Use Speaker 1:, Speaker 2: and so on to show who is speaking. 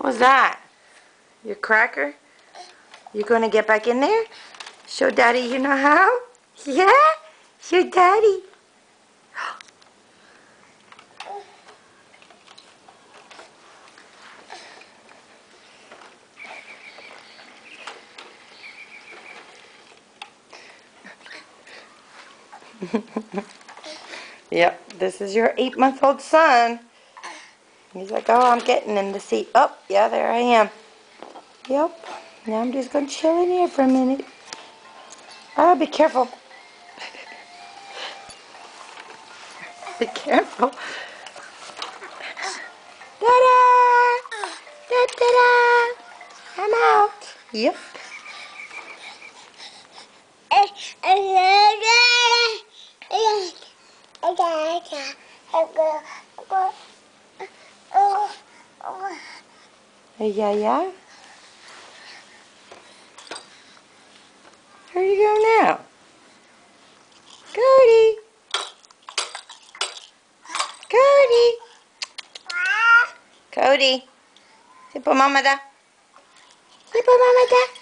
Speaker 1: What was that? Your cracker? You gonna get back in there? Show Daddy you know how? Yeah? Show Daddy. Yep, this is your 8-month-old son. He's like, oh, I'm getting in the seat. Oh, yeah, there I am. Yep. Now I'm just going to chill in here for a minute. Oh, be careful. Be careful. Ta-da! Ta-da! I'm out. Yep. Yeah, yeah. Where do you go now? Cody. Cody. Cody. Si po mama da. Si po mama da.